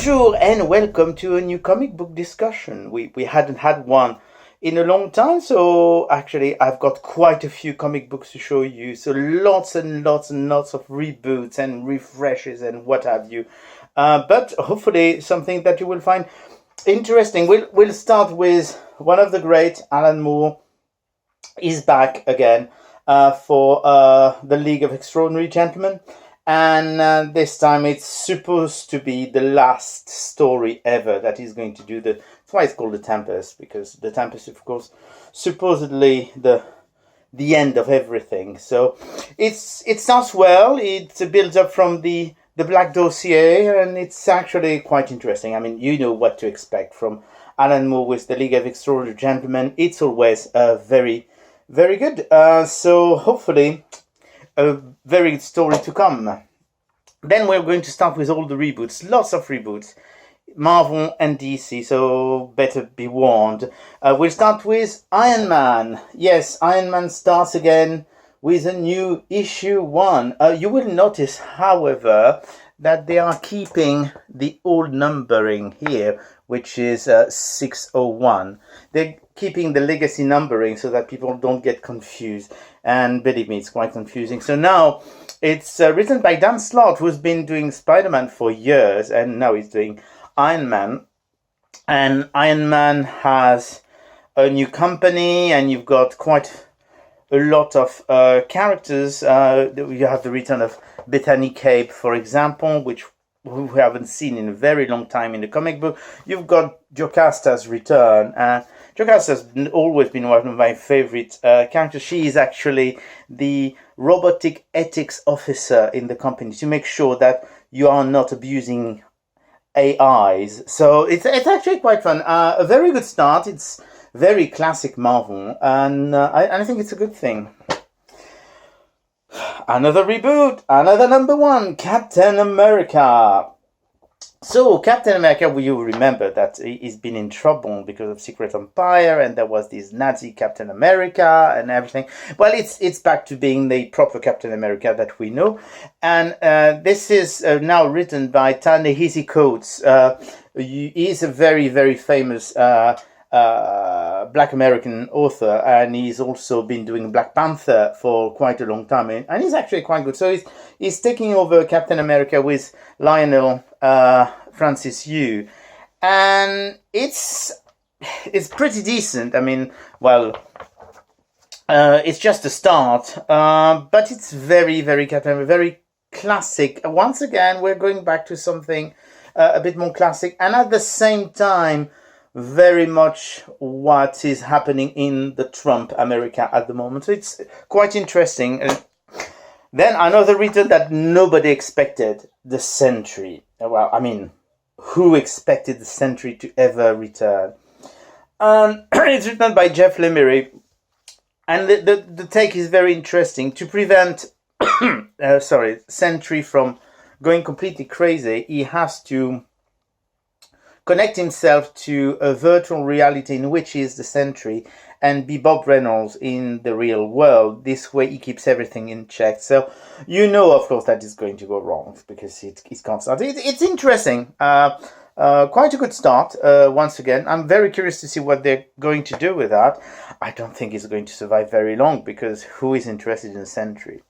Bonjour and welcome to a new comic book discussion. We hadn't had one in a long time, so actually I've got quite a few comic books to show you. So lots and lots and lots of reboots and refreshes and what have you. But hopefully something that you will find interesting. We'll start with one of the great, Alan Moore is back again for the League of Extraordinary Gentlemen. And this time it's supposed to be the last story ever that he's going to do. That's why it's called the Tempest, because the Tempest, of course, supposedly the end of everything. So it starts well. It builds up from the Black Dossier, and it's actually quite interesting. I mean, you know what to expect from Alan Moore with the League of Extraordinary Gentlemen. It's always very, very good. So hopefully a very good story to come. Then we're going to start with all the reboots, lots of reboots, Marvel and DC, so better be warned. We'll start with Ironman. Yes, Ironman starts again with a new issue 1. You will notice, however, that they are keeping the old numbering here, which is 601. They're keeping the legacy numbering so that people don't get confused. And believe me, it's quite confusing. So now it's written by Dan Slott, who's been doing Spider-Man for years, and now he's doing Iron Man. And Iron Man has a new company, and you've got quite a lot of characters. You have the return of Bethany Cape, for example, which we haven't seen in a very long time in the comic book. You've got Jocasta's return. Jocasta's always been one of my favorite characters. She is actually the robotic ethics officer in the company to make sure that you are not abusing AIs. So it's actually quite fun. A very good start. It's very classic Marvel, and I think it's a good thing. Another reboot, another number 1, Captain America. So Captain America, you remember that he's been in trouble because of Secret Empire, and there was this Nazi Captain America and everything. Well, it's back to being the proper Captain America that we know, and this is now written by Ta-Nehisi Coates. He's a very, very famous Black American author, and he's also been doing Black Panther for quite a long time, and he's actually quite good. So he's taking over Captain America with Lionel Francis Yu, and it's pretty decent. I mean, well, it's just a start, but it's very, very Captain America, very classic. Once again, we're going back to something a bit more classic, and at the same time very much what is happening in the Trump America at the moment. So it's quite interesting. Then another return that nobody expected, the Sentry. Well, I mean, who expected the Sentry to ever return? It's written by Jeff Lemire, and the take is very interesting. To prevent Sentry from going completely crazy, he has to connect himself to a virtual reality in which he is the Sentry and be Bob Reynolds in the real world. This way he keeps everything in check. So you know, of course, that is going to go wrong because it can't start. It's interesting. Quite a good start. Once again, I'm very curious to see what they're going to do with that. I don't think it's going to survive very long because who is interested in the Sentry?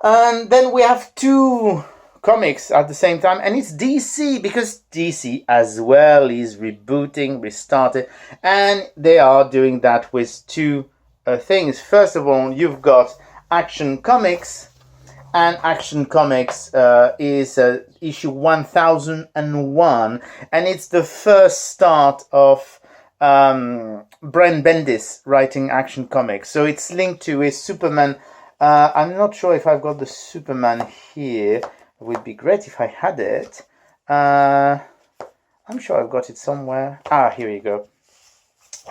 And then we have 2 comics at the same time, and it's DC, because DC as well is rebooting, restarted, and they are doing that with 2 things. First of all, you've got Action Comics, and Action Comics is issue 1001, and it's the first start of Brian Bendis writing Action Comics. So it's linked to a Superman. I'm not sure if I've got the Superman here. It would be great if I had it. I'm sure I've got it somewhere. Here you go.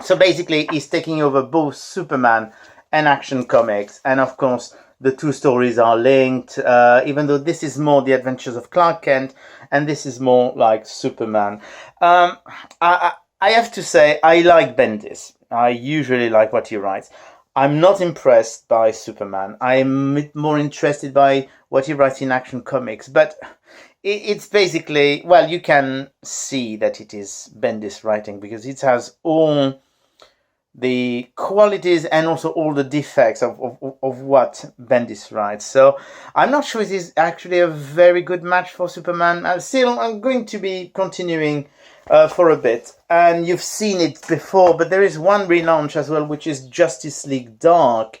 So basically, he's taking over both Superman and Action Comics. And of course, the 2 stories are linked, even though this is more the adventures of Clark Kent, and this is more like Superman. I have to say, I like Bendis. I usually like what he writes. I'm not impressed by Superman. I'm more interested by what he writes in Action Comics. But it's basically, well, you can see that it is Bendis writing because it has all the qualities and also all the defects of what Bendis writes. So I'm not sure it is actually a very good match for Superman. I'm going to be continuing for a bit. And you've seen it before, but there is one relaunch as well, which is Justice League Dark.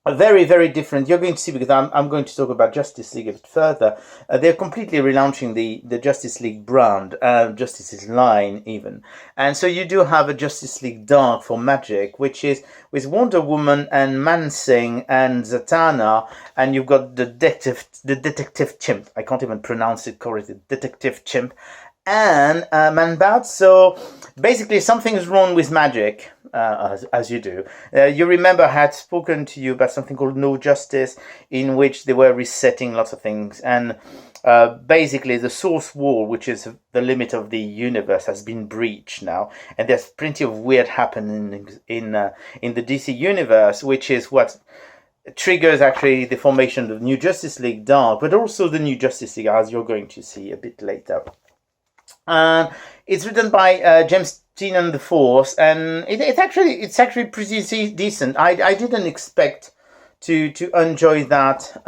Very, very different. You're going to see, because I'm going to talk about Justice League a bit further. They're completely relaunching the Justice League brand, Justice's line even. And so you do have a Justice League Dark for Magic, which is with Wonder Woman and Man-Thing and Zatanna, and you've got the detective chimp. I can't even pronounce it correctly. Detective chimp. And Man-Bat. So basically something is wrong with magic, as you do. You remember I had spoken to you about something called No Justice, in which they were resetting lots of things. And basically the source wall, which is the limit of the universe, has been breached now. And there's plenty of weird happening in the DC universe, which is what triggers actually the formation of the New Justice League Dark, but also the New Justice League, as you're going to see a bit later. It's written by James Tynion IV, and it's actually pretty decent. I didn't expect to enjoy that,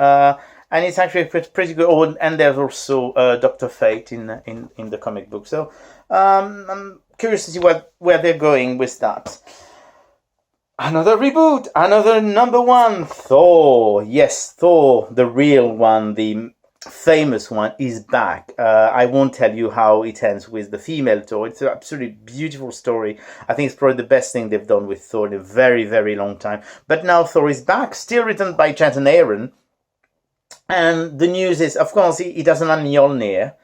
and it's actually pretty good. Oh, and there's also Dr. Fate in the comic book. So I'm curious to see where they're going with that. Another reboot, another number one, Thor. Yes, Thor, the real one, the famous one, is back. I won't tell you how it ends with the female Thor. It's an absolutely beautiful story. I think it's probably the best thing they've done with Thor in a very, very long time. But now Thor is back, still written by Jonathan Aaron. And the news is, of course, he doesn't have Mjolnir,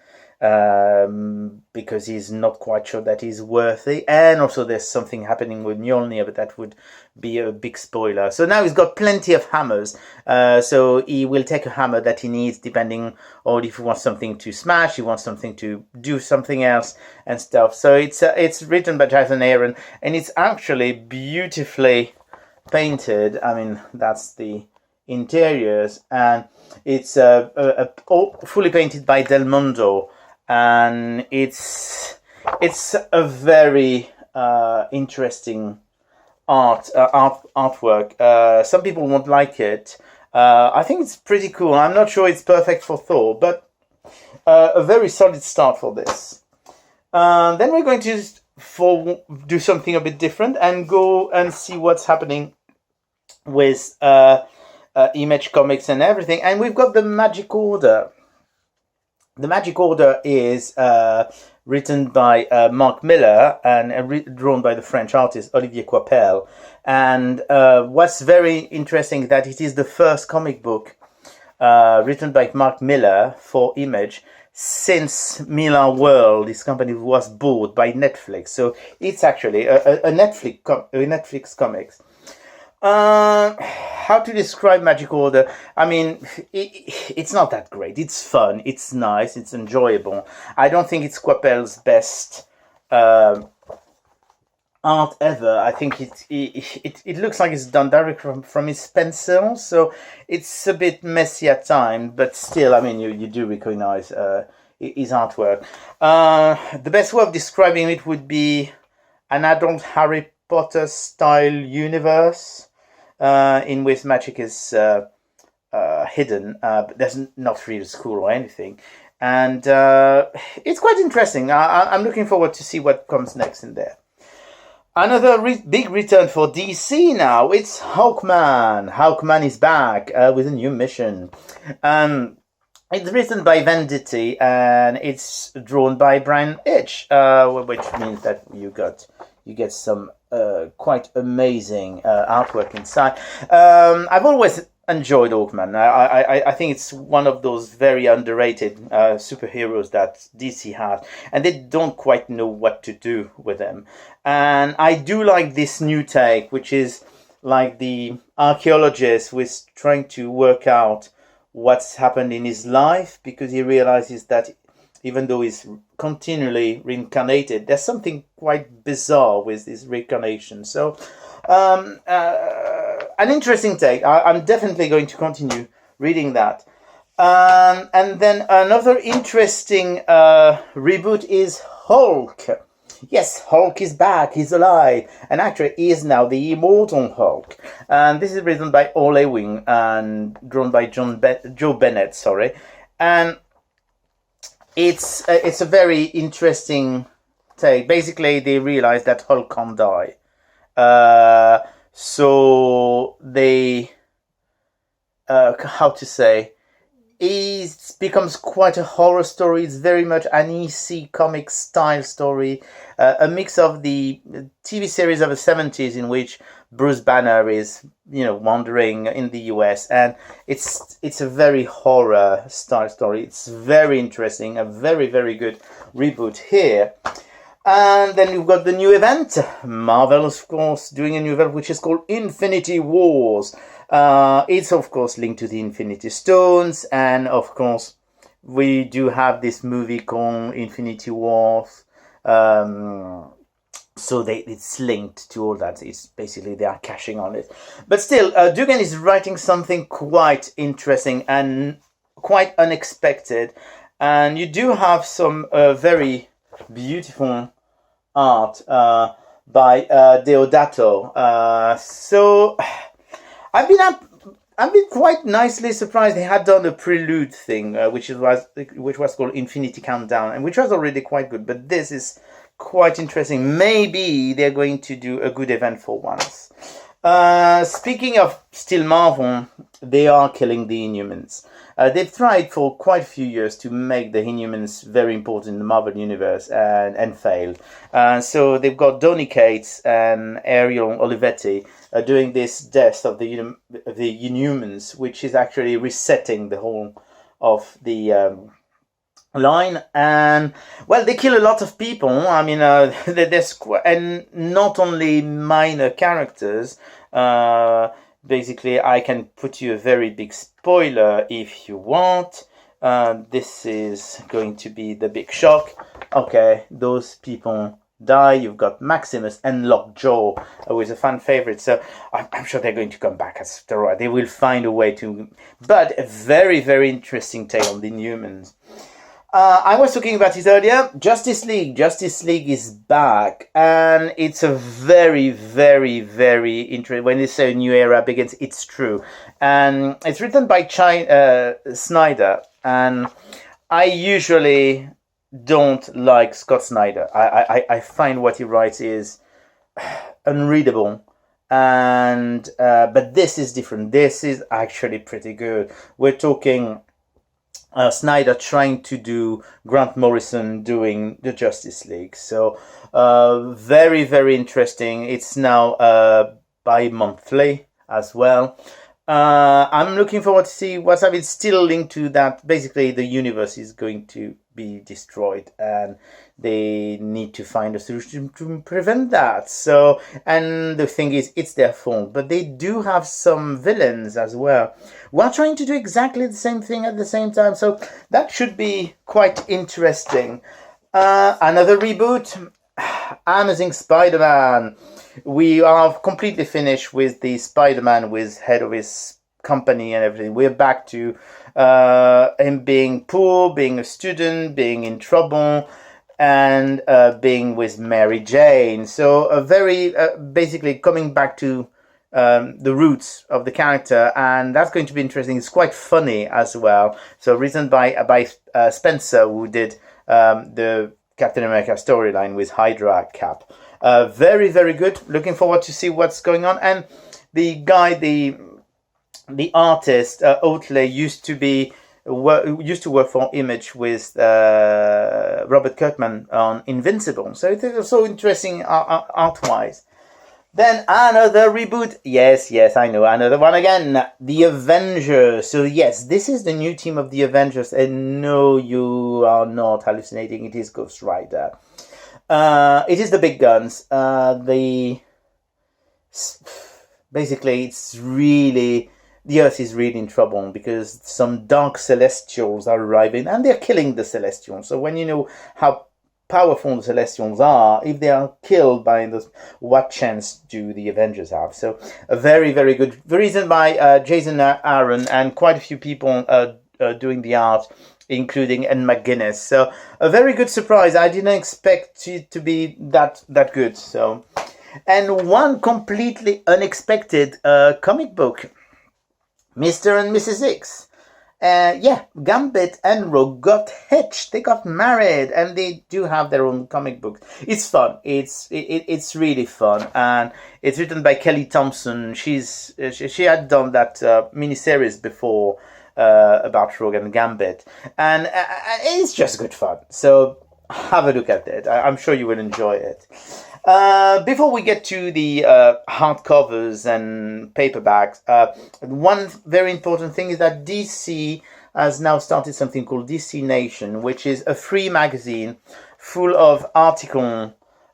because he's not quite sure that he's worthy. And also there's something happening with Mjolnir, but that would be a big spoiler. So now he's got plenty of hammers. So he will take a hammer that he needs, depending on if he wants something to smash, he wants something to do something else and stuff. So it's written by Jonathan Aaron, and it's actually beautifully painted. I mean, that's the interiors, and it's fully painted by Del Mondo. And it's a very interesting artwork. Some people won't like it. I think it's pretty cool. I'm not sure it's perfect for Thor, but a very solid start for this. Then we're going to do something a bit different and go and see what's happening with Image Comics and everything. And we've got the Magic Order. The Magic Order is written by Mark Millar and drawn by the French artist Olivier Coipel. And what's very interesting is that it is the first comic book written by Mark Millar for Image since Millar World, this company, was bought by Netflix. So it's actually a Netflix comics. How to describe Magic Order? I mean, it's not that great. It's fun. It's nice. It's enjoyable. I don't think it's Coipel's best art ever. I think it looks like it's done directly from his pencil, so it's a bit messy at times. But still, I mean, you do recognize his artwork. The best way of describing it would be an adult Harry Potter style universe. In which magic is hidden, but there's not really a school or anything. And it's quite interesting. I'm looking forward to see what comes next in there. Another big return for DC now. It's Hawkman. Hawkman is back with a new mission. It's written by Venditti and it's drawn by Brian Hitch, which means that you get some quite amazing artwork inside. I've always enjoyed Hawkman. I think it's one of those very underrated superheroes that DC has, and they don't quite know what to do with them. And I do like this new take, which is like the archaeologist who is trying to work out what's happened in his life, because he realizes that even though he's continually reincarnated, there's something quite bizarre with his reincarnation. So An interesting take. I'm definitely going to continue reading that. And then another interesting reboot is Hulk. Yes, Hulk is back, he's alive, and actually he is now the immortal Hulk. And this is written by Ole Wing and drawn by Joe Bennett, sorry. And it's a very interesting take. Basically, they realize that Hulk can't die. So they, how to say, it becomes quite a horror story. It's very much an EC comic style story, a mix of the TV series of the 70s in which Bruce Banner is, wandering in the US, and it's a very horror style story. It's very interesting, a very, very good reboot here. And then you've got the new event. Marvel, of course, doing a new event which is called Infinity Wars. It's, of course, linked to the Infinity Stones. And, of course, we do have this movie called Infinity Wars. So it's linked to all that. It's basically they are cashing on it. But still, Dugan is writing something quite interesting and quite unexpected. And you do have some very beautiful art by Deodato. So I've been quite nicely surprised. They had done a prelude thing, which was called Infinity Countdown, and which was already quite good. But this is quite interesting. Maybe they're going to do a good event for once. Speaking of still Marvel, they are killing the Inhumans. They've tried for quite a few years to make the Inhumans very important in the Marvel Universe and failed. So they've got Donny Cates and Ariel Olivetti doing this death of the Inhumans, which is actually resetting the whole of the line. And well, they kill a lot of people. I mean, and not only minor characters. Basically, I can put you a very big spoiler if you want. This is going to be the big shock. Okay, those people die. You've got Maximus and Lockjaw, who is a fan favorite. So I'm sure they're going to come back as Thor. They will find a way to. But a very, very interesting take on the Inhumans. I was talking about it earlier. Justice League. Justice League is back, and it's a very, very, very interesting. When they say a new era begins, it's true, and it's written by Snyder. And I usually don't like Scott Snyder. I find what he writes is unreadable, and but this is different. This is actually pretty good. We're talking. Snyder trying to do Grant Morrison doing the Justice League. So very, very interesting. It's now bi-monthly as well. I'm looking forward to see what's up. It's still linked to that. Basically, the universe is going to be destroyed, and they need to find a solution to prevent that. So, and the thing is, it's their fault. But they do have some villains as well. We're trying to do exactly the same thing at the same time. So that should be quite interesting. Another reboot, Amazing Spider-Man. We are completely finished with the Spider-Man with head of his company and everything. We're back to him being poor, being a student, being in trouble, and being with Mary Jane. So a very basically coming back to the roots of the character, and that's going to be interesting. It's quite funny as well. So written by Spencer, who did the Captain America storyline with Hydra Cap. Very, very good. Looking forward to see what's going on. And the guy, the artist, Oatley, used to work for Image with Robert Kirkman on Invincible. So it is also interesting art-wise. Then another reboot. Yes, I know. Another one again. The Avengers. So yes, this is the new team of the Avengers. And no, you are not hallucinating. It is Ghost Rider. It is the big guns. Basically, it's really... The Earth is really in trouble because some dark Celestials are arriving and they're killing the Celestials. So when you know how powerful the Celestials are, if they are killed by those, what chance do the Avengers have? So a very, very good, written by Jason Aaron, and quite a few people doing the art, including Ed McGuinness. So a very good surprise. I didn't expect it to be that good. So, and one completely unexpected comic book, Mr. and Mrs. X. Gambit and Rogue got hitched. They got married, and they do have their own comic book. It's fun. It's really fun, and it's written by Kelly Thompson. She had done that miniseries before about Rogue and Gambit, and it's just good fun. So have a look at it. I'm sure you will enjoy it. Before we get to the hardcovers and paperbacks, one very important thing is that DC has now started something called DC Nation, which is a free magazine full of articles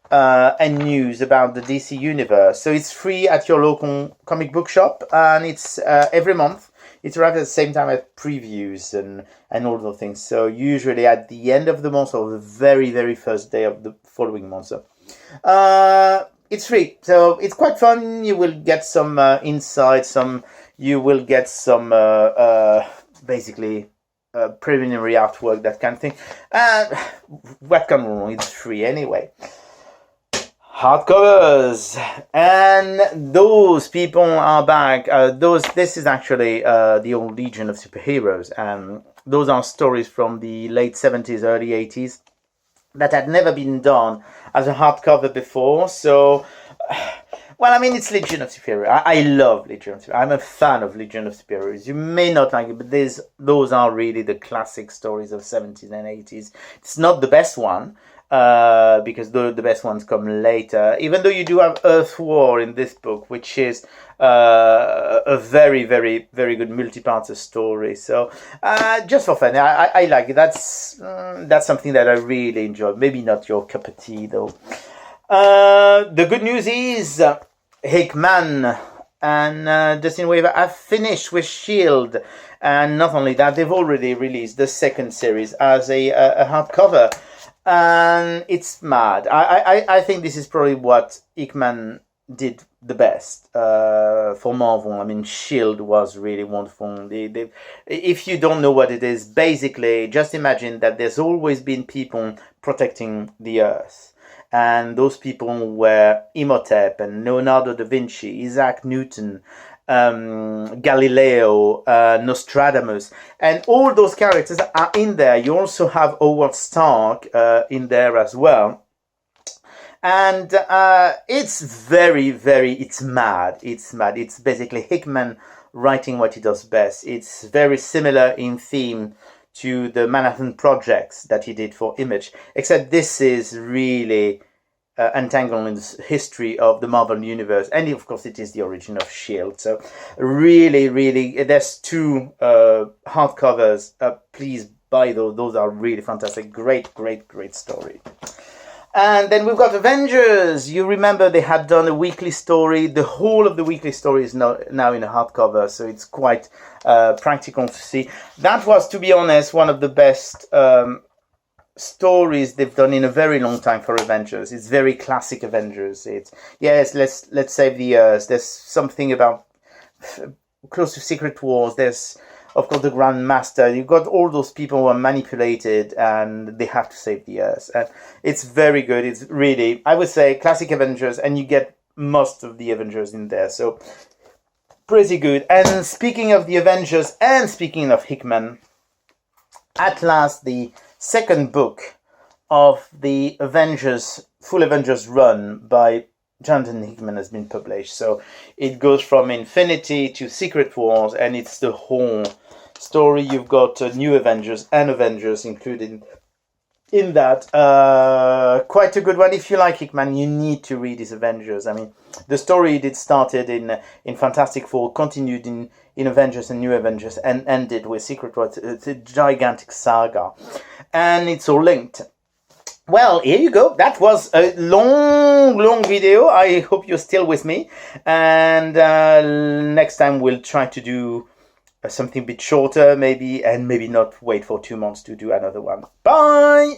and news about the DC universe. So it's free at your local comic book shop, and it's every month. It arrives at the same time as previews and all those things. So usually at the end of the month or the very, very first day of the following month. So it's free, so it's quite fun. You will get some insights, you will get some basically preliminary artwork, that kind of thing. What can go wrong? It's free anyway. Hardcovers, and those people are back. This is actually the old Legion of Superheroes, and those are stories from the late 70s, early 80s that had never been done as a hardcover before. So, well, I mean, it's Legion of Superheroes. I love Legion of Superheroes. I'm a fan of Legion of Superheroes. You may not like it, but those are really the classic stories of 70s and 80s. It's not the best one, because the best ones come later, even though you do have Earth War in this book, which is a very, very, very good multi-parter story. So just for fun, I like it. That's something that I really enjoy. Maybe not your cup of tea, though. The good news is Hickman and Dustin Weaver have finished with S.H.I.E.L.D., and not only that, they've already released the second series as a hardcover. And it's mad. I think this is probably what Hickman did the best for Marvel. I mean, S.H.I.E.L.D. was really wonderful. If you don't know what it is, basically, just imagine that there's always been people protecting the Earth. And those people were Imhotep and Leonardo da Vinci, Isaac Newton, Galileo, Nostradamus, and all those characters are in there. You also have Howard Stark in there as well, and it's very, very, it's mad. It's basically Hickman writing what he does best. It's very similar in theme to the Manhattan Projects that he did for Image, except this is really entangled in the history of the Marvel Universe, and of course it is the origin of S.H.I.E.L.D. So really, really, there's two hardcovers. Please buy those. Those are really fantastic. Great, great, great story. And then we've got Avengers. You remember they had done a weekly story. The whole of the weekly story is now in a hardcover, so it's quite practical to see. That was, to be honest, one of the best stories they've done in a very long time for Avengers. It's very classic Avengers. It's, yes, let's save the Earth. There's something about close to Secret Wars. There's, of course, the Grand Master. You've got all those people who are manipulated and they have to save the Earth. And it's very good. It's really, I would say, classic Avengers, and you get most of the Avengers in there. So pretty good. And speaking of the Avengers and speaking of Hickman, at last the second book of the Avengers, full Avengers run by Jonathan Hickman has been published. So it goes from Infinity to Secret Wars, and it's the whole story. You've got New Avengers and Avengers included in that. Quite a good one. If you like Hickman, you need to read his Avengers. I mean, the story did started in Fantastic Four, continued in Avengers and New Avengers, and ended with Secret Wars. It's a gigantic saga, and it's all linked. Well, here you go. That was a long video. I hope you're still with me. And next time we'll try to do something a bit shorter, maybe, and maybe not wait for 2 months to do another one. Bye!